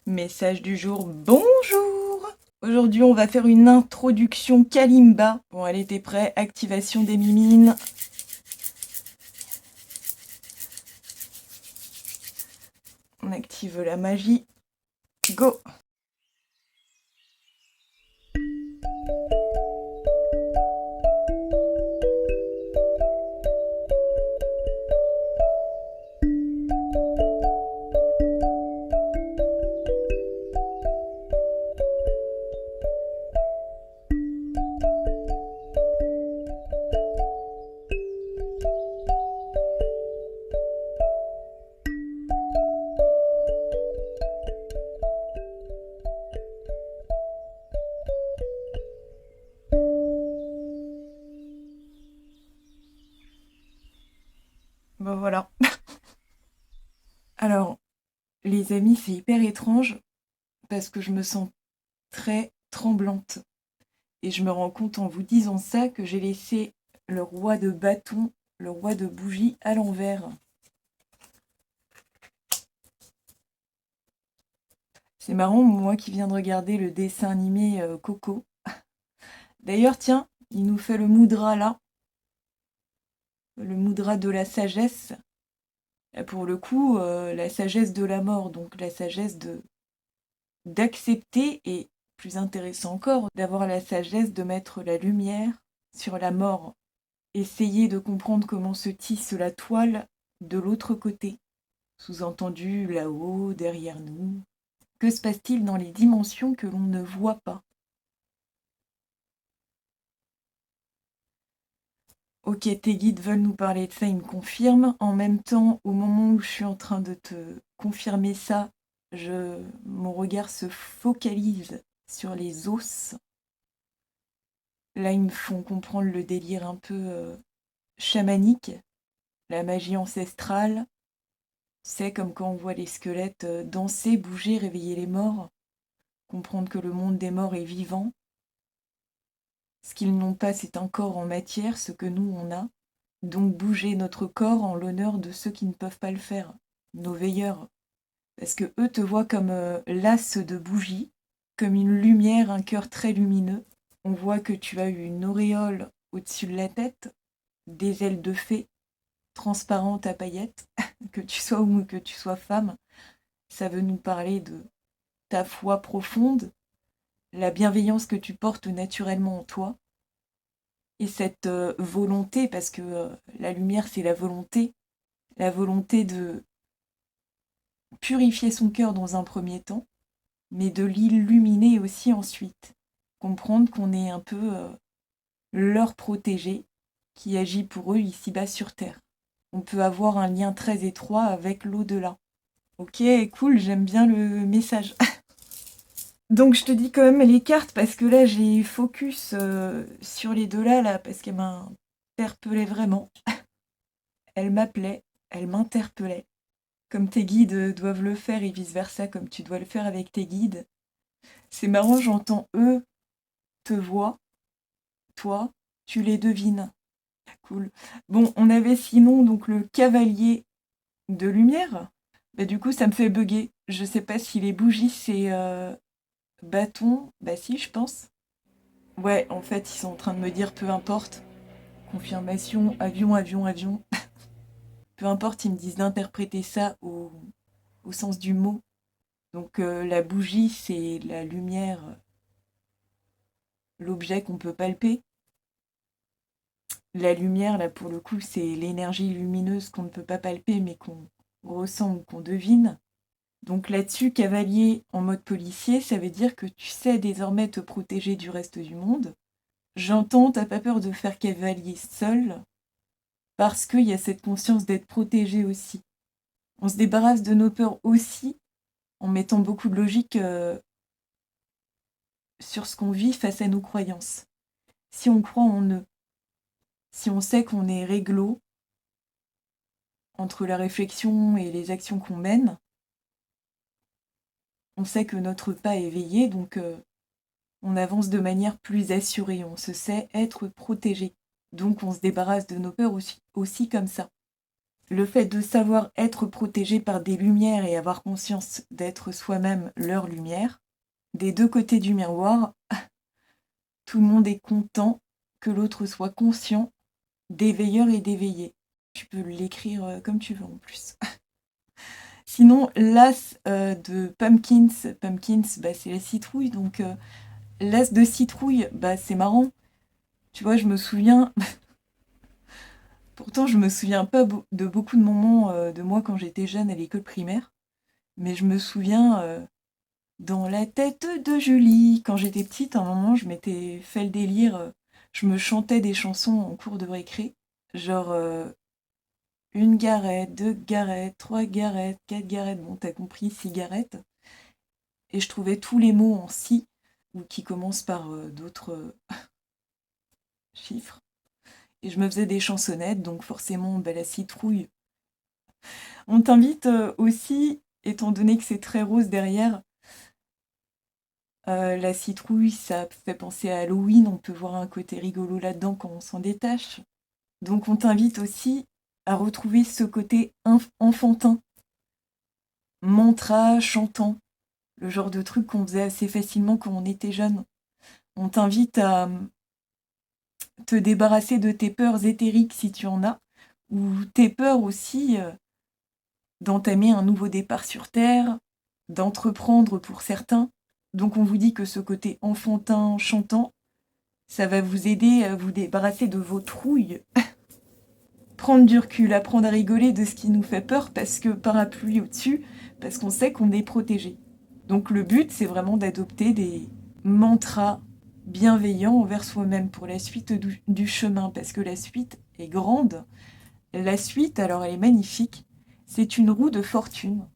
Message du jour, bonjour! Aujourd'hui, on va faire une introduction Kalimba. Bon, allez, t'es prêt? Activation des mimines. On active la magie. Go! Bon, voilà. Alors, les amis, c'est hyper étrange parce que je me sens très tremblante. Et je me rends compte en vous disant ça que j'ai laissé le roi de bâton, le roi de bougie à l'envers. C'est marrant, moi qui viens de regarder le dessin animé Coco. D'ailleurs, tiens, il nous fait le mudra là, le mudra de la sagesse. Pour le coup, la sagesse de la mort, donc la sagesse d'accepter, et plus intéressant encore, d'avoir la sagesse de mettre la lumière sur la mort. Essayer de comprendre comment se tisse la toile de l'autre côté, sous-entendu là-haut, derrière nous. Que se passe-t-il dans les dimensions que l'on ne voit pas? Ok, tes guides veulent nous parler de ça, ils me confirment. En même temps, au moment où je suis en train de te confirmer ça, mon regard se focalise sur les os. Là, ils me font comprendre le délire un peu chamanique, la magie ancestrale. C'est comme quand on voit les squelettes danser, bouger, réveiller les morts, comprendre que le monde des morts est vivant. Ce qu'ils n'ont pas, c'est un corps en matière, ce que nous, on a. Donc bouger notre corps en l'honneur de ceux qui ne peuvent pas le faire, nos veilleurs. Parce que eux te voient comme l'as de bougie, comme une lumière, un cœur très lumineux. On voit que tu as eu une auréole au-dessus de la tête, des ailes de fée, transparentes à paillettes, que tu sois homme ou que tu sois femme. Ça veut nous parler de ta foi profonde, la bienveillance que tu portes naturellement en toi, et cette volonté, parce que la lumière, c'est la volonté de purifier son cœur dans un premier temps, mais de l'illuminer aussi ensuite. Comprendre qu'on est un peu leur protégé qui agit pour eux ici-bas sur Terre. On peut avoir un lien très étroit avec l'au-delà. Ok, cool, j'aime bien le message. Donc je te dis quand même les cartes parce que là j'ai focus sur les deux là parce qu'elle m'interpellait vraiment. Elle m'appelait, elle m'interpellait. Comme tes guides doivent le faire et vice-versa, comme tu dois le faire avec tes guides. C'est marrant, j'entends eux te voient, toi, tu les devines. Cool. Bon, on avait sinon donc le cavalier de lumière. Bah, du coup, ça me fait bugger. Je sais pas si les bougies c'est bâton. Bah si, je pense. Ouais, en fait, ils sont en train de me dire peu importe. Confirmation, avion, avion, avion. Peu importe, ils me disent d'interpréter ça au sens du mot. Donc la bougie, c'est la lumière, l'objet qu'on peut palper. La lumière, là, pour le coup, c'est l'énergie lumineuse qu'on ne peut pas palper, mais qu'on ressent ou qu'on devine. Donc là-dessus, cavalier en mode policier, ça veut dire que tu sais désormais te protéger du reste du monde. J'entends, t'as pas peur de faire cavalier seul, parce qu'il y a cette conscience d'être protégé aussi. On se débarrasse de nos peurs aussi, en mettant beaucoup de logique sur ce qu'on vit face à nos croyances. Si on croit en eux, si on sait qu'on est réglo entre la réflexion et les actions qu'on mène, on sait que notre pas est veillé, donc on avance de manière plus assurée, on se sait être protégé. Donc on se débarrasse de nos peurs aussi comme ça. Le fait de savoir être protégé par des lumières et avoir conscience d'être soi-même leur lumière, des deux côtés du miroir, tout le monde est content que l'autre soit conscient d'éveilleur et d'éveillé. Tu peux l'écrire comme tu veux en plus. Sinon, l'as de pumpkins, c'est la citrouille, donc l'as de citrouille, c'est marrant. Tu vois, je me souviens, pourtant je me souviens pas de beaucoup de moments de moi quand j'étais jeune à l'école primaire, mais je me souviens dans la tête de Julie, quand j'étais petite, à un moment je m'étais fait le délire, je me chantais des chansons en cours de récré, genre une garette, deux garettes, trois garettes, quatre garettes, bon t'as compris, cigarettes. Et je trouvais tous les mots en si, ou qui commencent par d'autres chiffres. Et je me faisais des chansonnettes, donc forcément, la citrouille. On t'invite aussi, étant donné que c'est très rose derrière, la citrouille, ça fait penser à Halloween, on peut voir un côté rigolo là-dedans quand on s'en détache. Donc on t'invite aussi à retrouver ce côté enfantin, mantra, chantant, le genre de truc qu'on faisait assez facilement quand on était jeune. On t'invite à te débarrasser de tes peurs éthériques si tu en as, ou tes peurs aussi d'entamer un nouveau départ sur Terre, d'entreprendre pour certains. Donc on vous dit que ce côté enfantin, chantant, ça va vous aider à vous débarrasser de vos trouilles. Prendre du recul, apprendre à rigoler de ce qui nous fait peur parce que parapluie au-dessus, parce qu'on sait qu'on est protégé. Donc le but, c'est vraiment d'adopter des mantras bienveillants envers soi-même pour la suite du chemin, parce que la suite est grande. La suite, alors elle est magnifique, c'est une roue de fortune.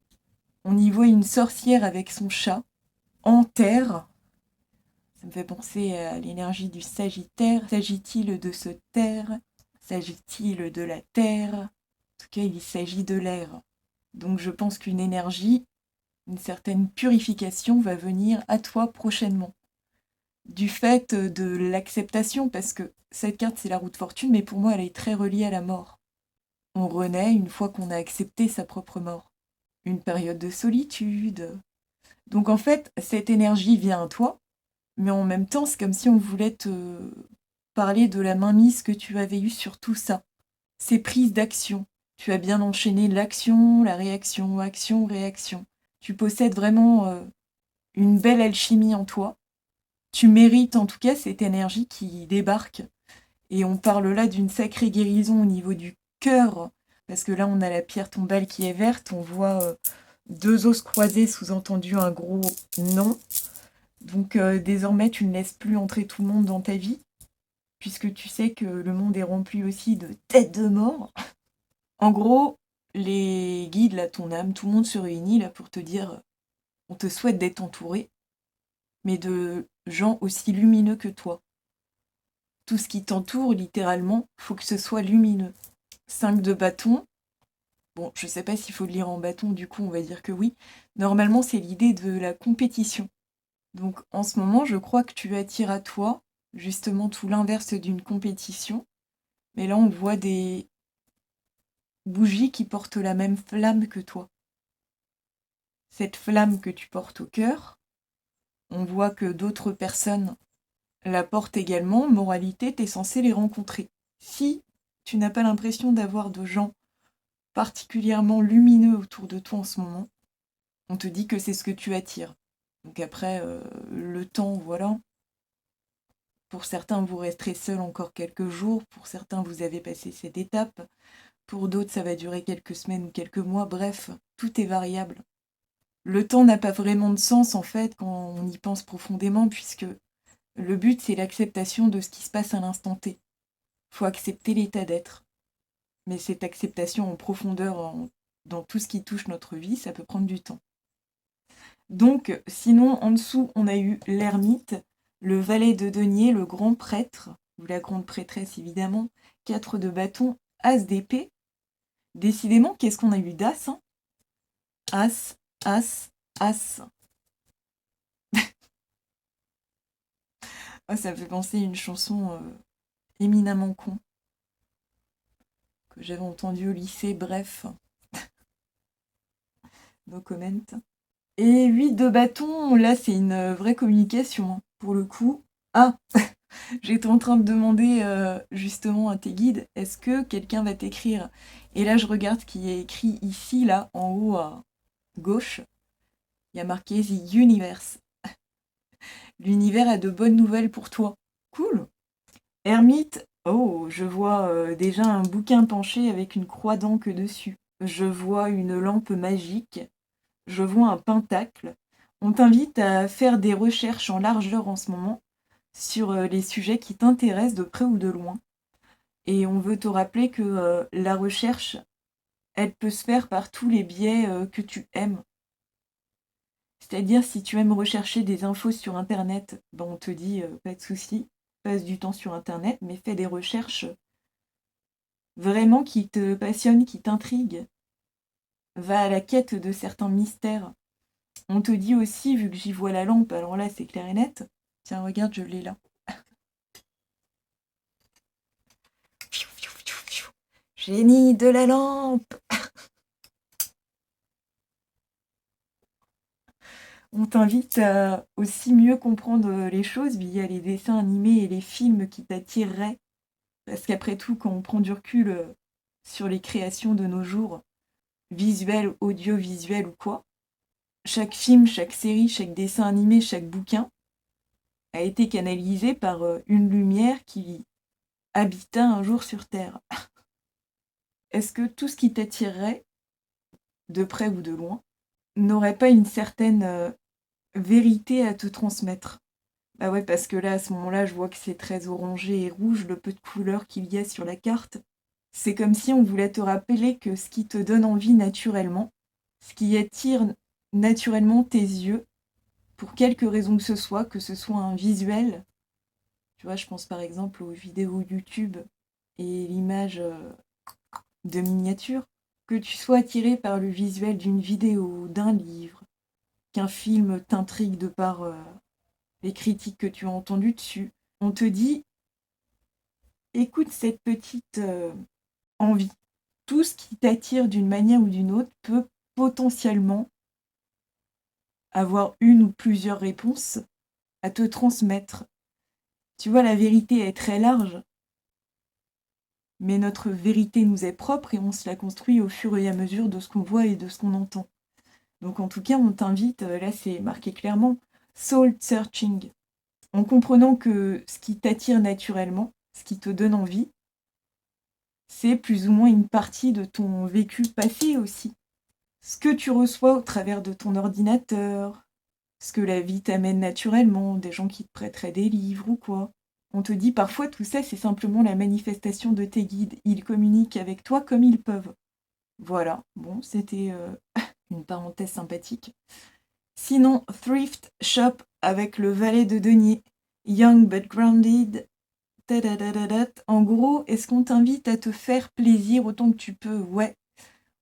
On y voit une sorcière avec son chat, en terre. Ça me fait penser à l'énergie du Sagittaire. S'agit-il de se taire? S'agit-il de la terre? En tout cas, il s'agit de l'air. Donc je pense qu'une énergie, une certaine purification va venir à toi prochainement. Du fait de l'acceptation, parce que cette carte, c'est la roue de fortune, mais pour moi, elle est très reliée à la mort. On renaît une fois qu'on a accepté sa propre mort. Une période de solitude. Donc en fait, cette énergie vient à toi, mais en même temps, c'est comme si on voulait te parler de la mainmise que tu avais eue sur tout ça. Ces prises d'action. Tu as bien enchaîné l'action, la réaction, action, réaction. Tu possèdes vraiment une belle alchimie en toi. Tu mérites en tout cas cette énergie qui débarque. Et on parle là d'une sacrée guérison au niveau du cœur, parce que là on a la pierre tombale qui est verte, on voit deux os croisés, sous-entendu un gros non. Donc désormais tu ne laisses plus entrer tout le monde dans ta vie, puisque tu sais que le monde est rempli aussi de têtes de mort. En gros, les guides, là, ton âme, tout le monde se réunit là pour te dire on te souhaite d'être entouré, mais de gens aussi lumineux que toi. Tout ce qui t'entoure, littéralement, faut que ce soit lumineux. 5 de bâton. Bon, je sais pas s'il faut le lire en bâton, du coup, on va dire que oui. Normalement, c'est l'idée de la compétition. Donc, en ce moment, je crois que tu attires à toi, justement, tout l'inverse d'une compétition. Mais là, on voit des bougies qui portent la même flamme que toi. Cette flamme que tu portes au cœur, on voit que d'autres personnes la portent également. Moralité, tu es censé les rencontrer. Si tu n'as pas l'impression d'avoir de gens particulièrement lumineux autour de toi en ce moment, on te dit que c'est ce que tu attires. Donc après, le temps, voilà. Pour certains, vous resterez seul encore quelques jours. Pour certains, vous avez passé cette étape. Pour d'autres, ça va durer quelques semaines ou quelques mois. Bref, tout est variable. Le temps n'a pas vraiment de sens, en fait, quand on y pense profondément, puisque le but, c'est l'acceptation de ce qui se passe à l'instant T. Faut accepter l'état d'être. Mais cette acceptation en profondeur, dans tout ce qui touche notre vie, ça peut prendre du temps. Donc, sinon, en dessous, on a eu l'ermite, le valet de denier, le grand prêtre, ou la grande prêtresse évidemment, 4 de bâton, as d'épée. Décidément, qu'est-ce qu'on a eu d'as, hein? As, as, as. Ah, ça me fait penser à une chanson éminemment con. que j'avais entendu au lycée, bref, no comment. Et 8 de bâton, là c'est une vraie communication, hein, pour le coup. Ah, j'étais en train de demander justement à tes guides, est-ce que quelqu'un va t'écrire? Et là je regarde ce qui est écrit ici, là, en haut à gauche. Il y a marqué The Universe. L'univers a de bonnes nouvelles pour toi. Cool. Ermite, oh, je vois déjà un bouquin penché avec une croix d'encre dessus. Je vois une lampe magique. Je vois un pentacle. On t'invite à faire des recherches en largeur en ce moment sur les sujets qui t'intéressent de près ou de loin. Et on veut te rappeler que la recherche, elle peut se faire par tous les biais que tu aimes. C'est-à-dire, si tu aimes rechercher des infos sur Internet, ben on te dit pas de souci, passe du temps sur Internet, mais fais des recherches vraiment qui te passionnent, qui t'intriguent. Va à la quête de certains mystères. On te dit aussi, vu que j'y vois la lampe, alors là c'est clair et net. Tiens, regarde, je l'ai là. Génie de la lampe! On t'invite à aussi mieux comprendre les choses via les dessins animés et les films qui t'attireraient. Parce qu'après tout, quand on prend du recul sur les créations de nos jours, visuelles, audiovisuelles ou quoi, chaque film, chaque série, chaque dessin animé, chaque bouquin a été canalisé par une lumière qui habita un jour sur Terre. Est-ce que tout ce qui t'attirerait, de près ou de loin, n'aurait pas une certaine vérité à te transmettre? Bah ouais, parce que là, à ce moment-là, je vois que c'est très orangé et rouge, le peu de couleurs qu'il y a sur la carte. C'est comme si on voulait te rappeler que ce qui te donne envie naturellement, ce qui attire naturellement tes yeux, pour quelque raison que ce soit un visuel. Tu vois, je pense par exemple aux vidéos YouTube et l'image de miniature. Que tu sois attiré par le visuel d'une vidéo, d'un livre, qu'un film t'intrigue de par les critiques que tu as entendues dessus, on te dit, écoute cette petite envie. Tout ce qui t'attire d'une manière ou d'une autre peut potentiellement avoir une ou plusieurs réponses à te transmettre. Tu vois, la vérité est très large, mais notre vérité nous est propre et on se la construit au fur et à mesure de ce qu'on voit et de ce qu'on entend. Donc en tout cas, on t'invite, là c'est marqué clairement, soul searching, en comprenant que ce qui t'attire naturellement, ce qui te donne envie, c'est plus ou moins une partie de ton vécu passé aussi. Ce que tu reçois au travers de ton ordinateur, ce que la vie t'amène naturellement, des gens qui te prêteraient des livres ou quoi. On te dit parfois tout ça, c'est simplement la manifestation de tes guides. Ils communiquent avec toi comme ils peuvent. Voilà, bon, c'était une parenthèse sympathique. Sinon, Thrift Shop avec le valet de denier. Young but grounded. Tadadadadat. En gros, est-ce qu'on t'invite à te faire plaisir autant que tu peux? Ouais.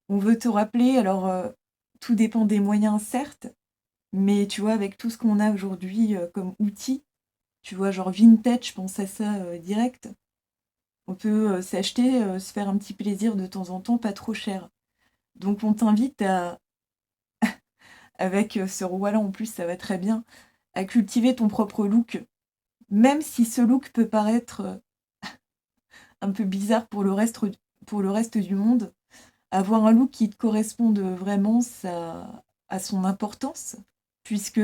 On veut te rappeler, alors tout dépend des moyens, certes, mais tu vois, avec tout ce qu'on a aujourd'hui comme outils, tu vois, genre Vinted, je pense à ça direct. On peut s'acheter, se faire un petit plaisir de temps en temps, pas trop cher. Donc on t'invite à, avec ce roi-là en plus, ça va très bien, à cultiver ton propre look. Même si ce look peut paraître un peu bizarre pour le reste du monde, avoir un look qui te corresponde vraiment, ça a son importance, puisque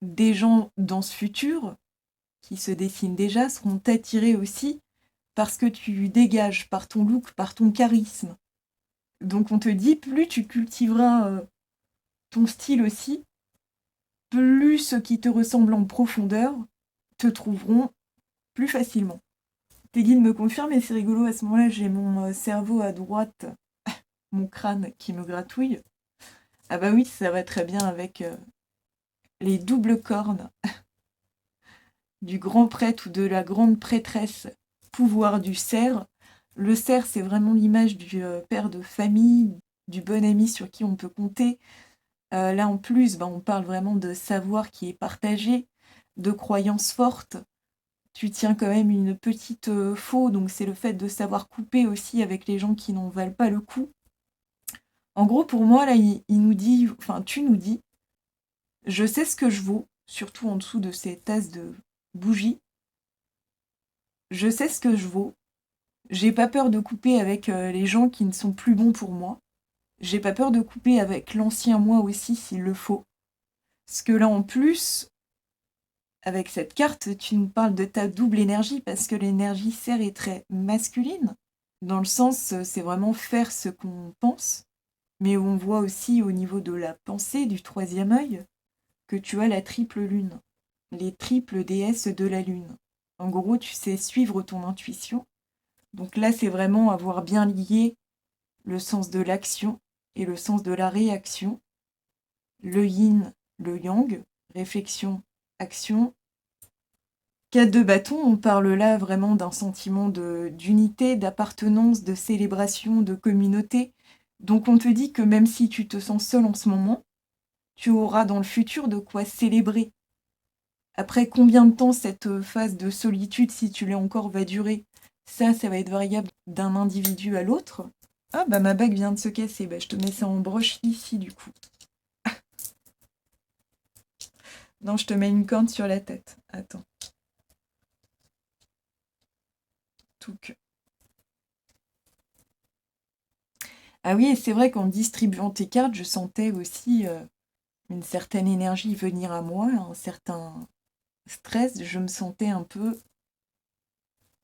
des gens dans ce futur, qui se dessinent déjà, seront attirés aussi parce que tu dégages par ton look, par ton charisme. Donc on te dit, plus tu cultiveras ton style aussi, plus ceux qui te ressemblent en profondeur te trouveront plus facilement. Tes guides me confirment et c'est rigolo, à ce moment-là, j'ai mon cerveau à droite, mon crâne qui me gratouille. Ah bah oui, ça va très bien avec les doubles cornes du grand prêtre ou de la grande prêtresse, pouvoir du cerf. Le cerf, c'est vraiment l'image du père de famille, du bon ami sur qui on peut compter. Là, en plus, on parle vraiment de savoir qui est partagé, de croyances fortes, tu tiens quand même une petite faux, donc c'est le fait de savoir couper aussi avec les gens qui n'en valent pas le coup. En gros, pour moi, là, il nous dit, enfin, tu nous dis, je sais ce que je vaux, surtout en dessous de ces tasses de bougies. Je sais ce que je vaux. J'ai pas peur de couper avec les gens qui ne sont plus bons pour moi. J'ai pas peur de couper avec l'ancien moi aussi s'il le faut. Parce que là, en plus, avec cette carte, tu nous parles de ta double énergie, parce que l'énergie serre est très masculine, dans le sens, c'est vraiment faire ce qu'on pense, mais on voit aussi au niveau de la pensée, du troisième œil, que tu as la triple lune, les triples déesses de la lune. En gros, tu sais suivre ton intuition. Donc là, c'est vraiment avoir bien lié le sens de l'action et le sens de la réaction, le yin, le yang, réflexion, action. 4 de bâton, on parle là vraiment d'un sentiment d'unité, d'appartenance, de célébration, de communauté. Donc on te dit que même si tu te sens seul en ce moment, tu auras dans le futur de quoi célébrer. Après combien de temps cette phase de solitude, si tu l'as encore, va durer, ça va être variable d'un individu à l'autre. Ah bah ma bague vient de se casser, bah je te mets ça en broche ici du coup. Non, je te mets une corne sur la tête. Attends. Touc. Ah oui, et c'est vrai qu'en distribuant tes cartes, je sentais aussi une certaine énergie venir à moi, un certain stress. Je me sentais un peu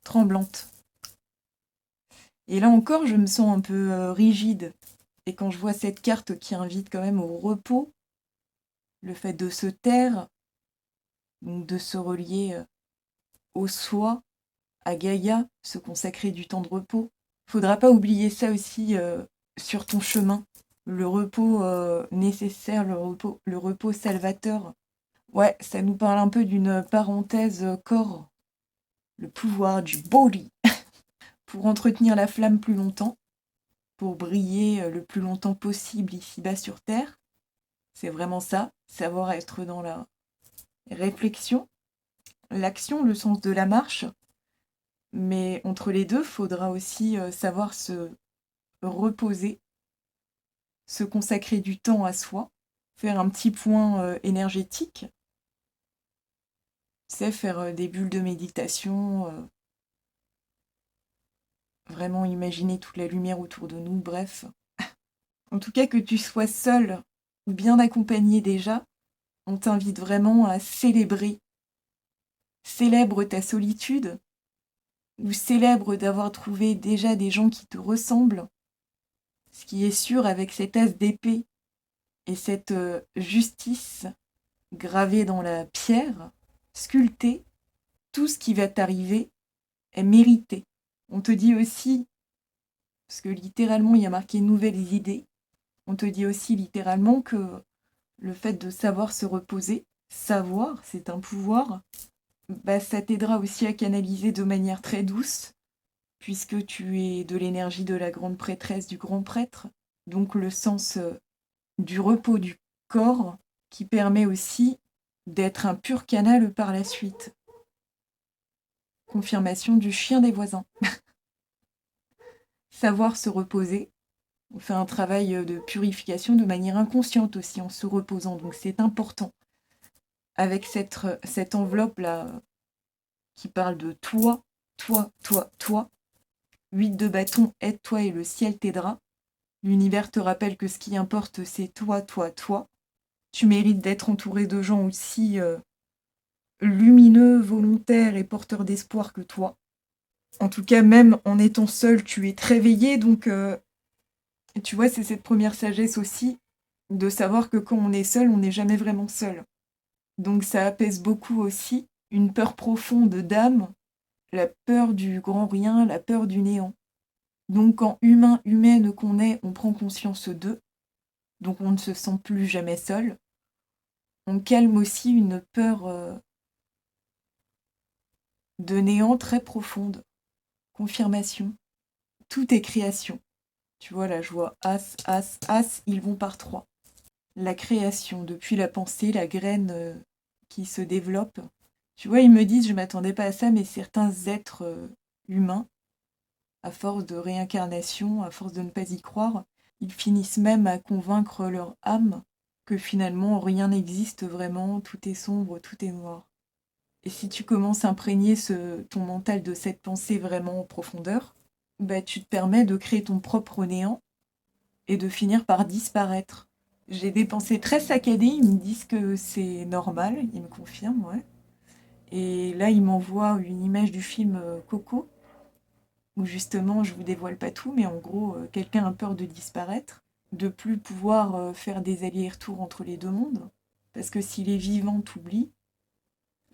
tremblante. Et là encore, je me sens un peu rigide. Et quand je vois cette carte qui invite quand même au repos, le fait de se taire, donc de se relier au soi, à Gaïa, se consacrer du temps de repos. Faudra pas oublier ça aussi sur ton chemin. Le repos nécessaire, le repos salvateur. Ouais, ça nous parle un peu d'une parenthèse corps, le pouvoir du body, pour entretenir la flamme plus longtemps, pour briller le plus longtemps possible ici-bas sur Terre. C'est vraiment ça, savoir être dans la réflexion, l'action, le sens de la marche. Mais entre les deux, faudra aussi savoir se reposer, se consacrer du temps à soi, faire un petit point énergétique, c'est faire des bulles de méditation, vraiment imaginer toute la lumière autour de nous, bref. En tout cas, que tu sois seul ou bien accompagné déjà, on t'invite vraiment à célébrer. Célèbre ta solitude, ou célèbre d'avoir trouvé déjà des gens qui te ressemblent. Ce qui est sûr avec cet as d'épée et cette justice gravée dans la pierre, sculptée, tout ce qui va t'arriver est mérité. On te dit aussi, parce que littéralement il y a marqué nouvelles idées, on te dit aussi littéralement que le fait de savoir se reposer, savoir, c'est un pouvoir, bah, ça t'aidera aussi à canaliser de manière très douce, puisque tu es de l'énergie de la grande prêtresse, du grand prêtre, donc le sens du repos du corps qui permet aussi d'être un pur canal par la suite. Confirmation du chien des voisins. Savoir se reposer. On fait un travail de purification de manière inconsciente aussi en se reposant, donc c'est important. Avec cette enveloppe-là qui parle de toi, toi, toi, toi. 8 de bâton, aide-toi et le ciel t'aidera. L'univers te rappelle que ce qui importe, c'est toi, toi, toi. Tu mérites d'être entouré de gens aussi lumineux, volontaires et porteurs d'espoir que toi. En tout cas, même en étant seul, tu es très veillé. Donc, tu vois, c'est cette première sagesse aussi de savoir que quand on est seul, on n'est jamais vraiment seul. Donc, ça apaise beaucoup aussi une peur profonde d'âme, la peur du grand rien, la peur du néant. Donc, quand humain, humaine qu'on est, on prend conscience d'eux, donc on ne se sent plus jamais seul. On calme aussi une peur de néant très profonde. Confirmation. Tout est création. Tu vois, là, je vois As, As, As, ils vont par 3. La création, depuis la pensée, la graine qui se développe. Tu vois, ils me disent, je m'attendais pas à ça, mais certains êtres humains, à force de réincarnation, à force de ne pas y croire, ils finissent même à convaincre leur âme que finalement rien n'existe vraiment, tout est sombre, tout est noir. Et si tu commences à imprégner ton mental de cette pensée vraiment en profondeur, bah, tu te permets de créer ton propre néant et de finir par disparaître. J'ai des pensées très saccadées, ils me disent que c'est normal, ils me confirment, ouais. Et là, ils m'envoient une image du film Coco, où justement, je vous dévoile pas tout, mais en gros, quelqu'un a peur de disparaître, de plus pouvoir faire des allers-retours entre les deux mondes, parce que s'il est vivant, t'oublies,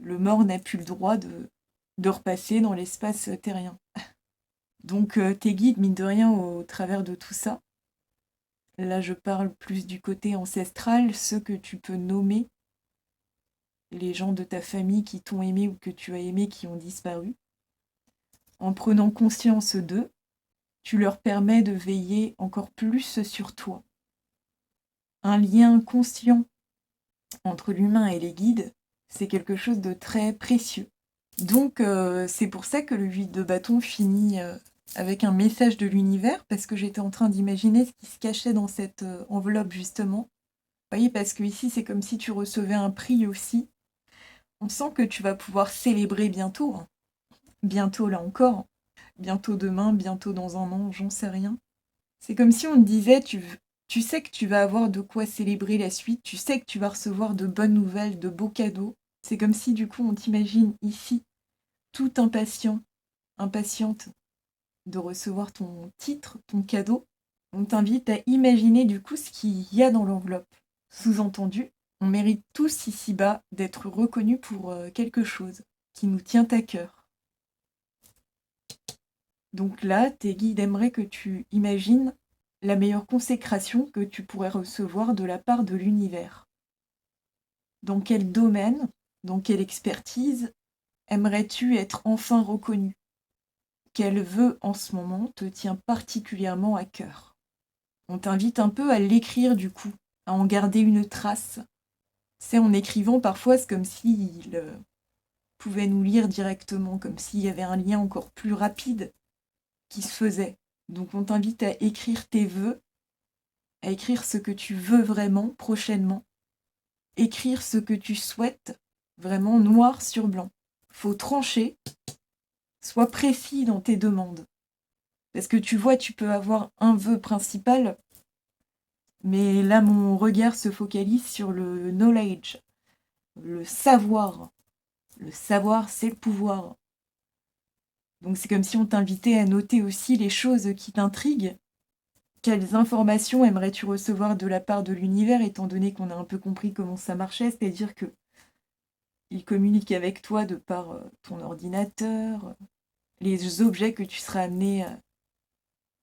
le mort n'a plus le droit de repasser dans l'espace terrien. Donc tes guides, mine de rien, au travers de tout ça, là je parle plus du côté ancestral, ceux que tu peux nommer, les gens de ta famille qui t'ont aimé ou que tu as aimé qui ont disparu. En prenant conscience d'eux, tu leur permets de veiller encore plus sur toi. Un lien conscient entre l'humain et les guides, c'est quelque chose de très précieux. Donc c'est pour ça que le 8 de bâton finit avec un message de l'univers, parce que j'étais en train d'imaginer ce qui se cachait dans cette enveloppe justement. Vous voyez, parce que ici c'est comme si tu recevais un prix aussi. On sent que tu vas pouvoir célébrer bientôt, hein. Bientôt là encore, bientôt demain, bientôt dans un an, j'en sais rien. C'est comme si on te disait, tu sais que tu vas avoir de quoi célébrer la suite, tu sais que tu vas recevoir de bonnes nouvelles, de beaux cadeaux. C'est comme si du coup on t'imagine ici, tout impatient, impatiente de recevoir ton titre, ton cadeau. On t'invite à imaginer du coup ce qu'il y a dans l'enveloppe. Sous-entendu, on mérite tous ici-bas d'être reconnus pour quelque chose qui nous tient à cœur. Donc là, tes guides aimeraient que tu imagines la meilleure consécration que tu pourrais recevoir de la part de l'univers. Dans quel domaine, dans quelle expertise aimerais-tu être enfin reconnu? Quel vœu en ce moment te tient particulièrement à cœur? On t'invite un peu à l'écrire du coup, à en garder une trace. C'est en écrivant parfois, c'est comme s'il pouvait nous lire directement, comme s'il y avait un lien encore plus rapide qui se faisait. Donc on t'invite à écrire tes vœux, à écrire ce que tu veux vraiment prochainement, écrire ce que tu souhaites vraiment noir sur blanc. Faut trancher, sois précis dans tes demandes. Parce que tu vois, tu peux avoir un vœu principal, mais là mon regard se focalise sur le knowledge, le savoir. Le savoir, c'est le pouvoir. Donc c'est comme si on t'invitait à noter aussi les choses qui t'intriguent. Quelles informations aimerais-tu recevoir de la part de l'univers, étant donné qu'on a un peu compris comment ça marchait, c'est-à-dire que il communique avec toi de par ton ordinateur, les objets que tu seras amené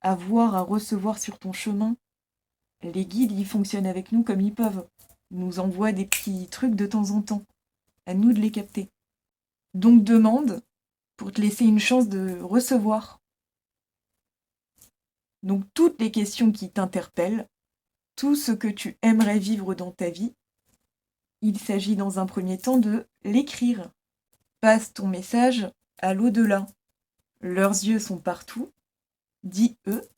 à voir, à recevoir sur ton chemin. Les guides, ils fonctionnent avec nous comme ils peuvent. Ils nous envoient des petits trucs de temps en temps. À nous de les capter. Donc demande pour te laisser une chance de recevoir. Donc toutes les questions qui t'interpellent, tout ce que tu aimerais vivre dans ta vie, il s'agit dans un premier temps de l'écrire. Passe ton message à l'au-delà. Leurs yeux sont partout, dis eux.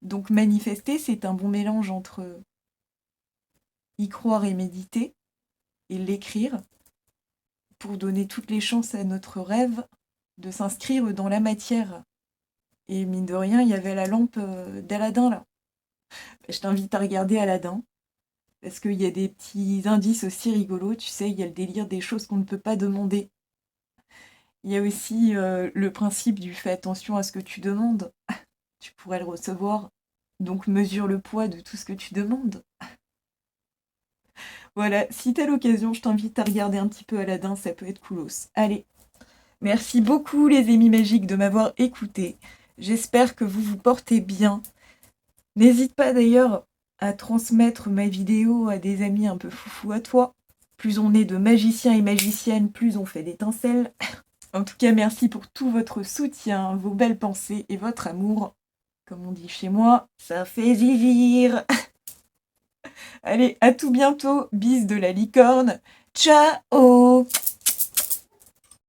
Donc manifester, c'est un bon mélange entre y croire et méditer, et l'écrire, pour donner toutes les chances à notre rêve de s'inscrire dans la matière. Et mine de rien, il y avait la lampe d'Aladin là. Je t'invite à regarder Aladin, parce qu'il y a des petits indices aussi rigolos, tu sais, il y a le délire des choses qu'on ne peut pas demander. Il y a aussi le principe du fais attention à ce que tu demandes, tu pourrais le recevoir, donc mesure le poids de tout ce que tu demandes. Voilà, si t'as l'occasion, je t'invite à regarder un petit peu Aladin, ça peut être coolos. Allez, merci beaucoup les amis magiques de m'avoir écouté. J'espère que vous vous portez bien. N'hésite pas d'ailleurs à transmettre ma vidéo à des amis un peu foufou à toi. Plus on est de magiciens et magiciennes, plus on fait d'étincelles. En tout cas, merci pour tout votre soutien, vos belles pensées et votre amour. Comme on dit chez moi, ça fait zizir. Allez, à tout bientôt. Bis de la licorne. Ciao!